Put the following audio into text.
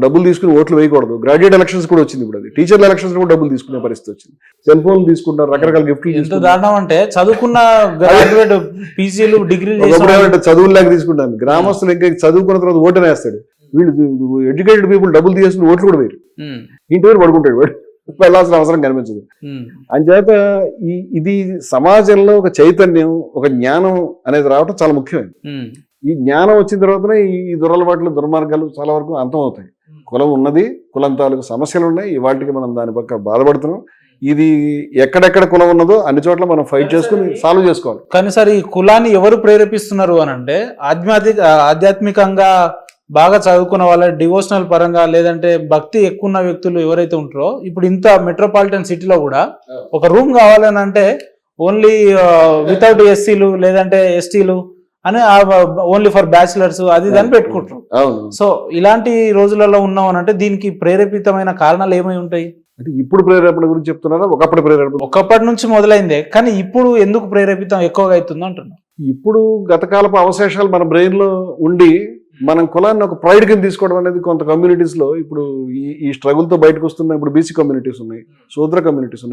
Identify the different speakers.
Speaker 1: డబ్బులు తీసుకుని ఓట్లు వేయకూడదు. గ్రాడ్యుయేట్ ఎలక్షన్స్ కూడా వచ్చింది ఇప్పుడు, అది టీచర్ల ఎలక్షన్స్ కూడా డబ్బులు తీసుకునే పరిస్థితి వచ్చింది. సెల్ ఫోన్ తీసుకుంటారు, రకరకాల గిఫ్ట్లు
Speaker 2: ఎంత దారుణం అంటే చదువుకున్న గ్రాడ్యుయేట్ పీజీలు డిగ్రీలు
Speaker 1: ఏమంటే చదువులాగా తీసుకుంటాను. గ్రామస్తులు ఇంకా చదువుకున్న తర్వాత ఓటు వేస్తాడు. వీళ్ళు ఎడ్యుకేటెడ్ పీపుల్ డబ్బులు తీసుకుని ఓట్లు కూడా వేయరు, ఇంటి పేరు పడుకుంటాడు వాడు, వెళ్ళాల్సిన అవసరం కనిపించదు. అంచేత ఇది సమాజంలో ఒక చైతన్యం, ఒక జ్ఞానం అనేది రావటం చాలా ముఖ్యమైనది. ఈ జ్ఞానం వచ్చిన తర్వాతనే ఈ దురలవాట్లు, దుర్మార్గాలు చాలా వరకు అంతం అవుతాయి. కులం ఉన్నది, కులం తాలూకు సమస్యలు ఉన్నాయి, ఇవాటికి మనం దాని పక్క బాధపడుతున్నాం. ఇది ఎక్కడెక్కడ కులం ఉన్నదో అన్ని చోట్ల మనం ఫైట్ చేసుకుని సాల్వ్ చేసుకోవాలి.
Speaker 2: కానీ సార్ ఈ కులాన్ని ఎవరు ప్రేరేపిస్తున్నారు అని అంటే ఆధ్యాత్మికంగా బాగా చదువుకున్న వాళ్ళ, డివోషనల్ పరంగా లేదంటే భక్తి ఎక్కువ ఉన్న వ్యక్తులు ఎవరైతే ఉంటారో, ఇప్పుడు ఇంత మెట్రోపాలిటన్ సిటీలో కూడా ఒక రూమ్ కావాలని అంటే ఓన్లీ వితౌట్ ఎస్సీలు లేదంటే ఎస్టీలు అని ఓన్లీ ఫర్ బ్యాచిలర్స్ అది దాన్ని పెట్టుకుంటారు. సో ఇలాంటి రోజులలో ఉన్నాం అని అంటే దీనికి ప్రేరేపితమైన కారణాలు ఏమై ఉంటాయి?
Speaker 1: అంటే ఇప్పుడు ప్రేరేపణ గురించి చెప్తున్నారా, ఒకప్పుడు ప్రేరేపణ?
Speaker 2: ఒకప్పటి నుంచి మొదలైందే, కానీ ఇప్పుడు ఎందుకు ప్రేరేపితం ఎక్కువగా అవుతుందో అంటున్నా.
Speaker 1: ఇప్పుడు గతకాలపు అవశేషాలు మన బ్రెయిన్ లో ఉండి మనం కులాన్ని ఒక ప్రైడ్ కింద తీసుకోవడం అనేది కొంత కమ్యూనిటీస్ లో ఇప్పుడు ఈ స్ట్రగుల్ తో బయటకు వస్తున్న ఇప్పుడు బీసీ కమ్యూనిటీస్ ఉన్నాయి, శూద్ర కమ్యూనిటీస్ ఉన్నాయి.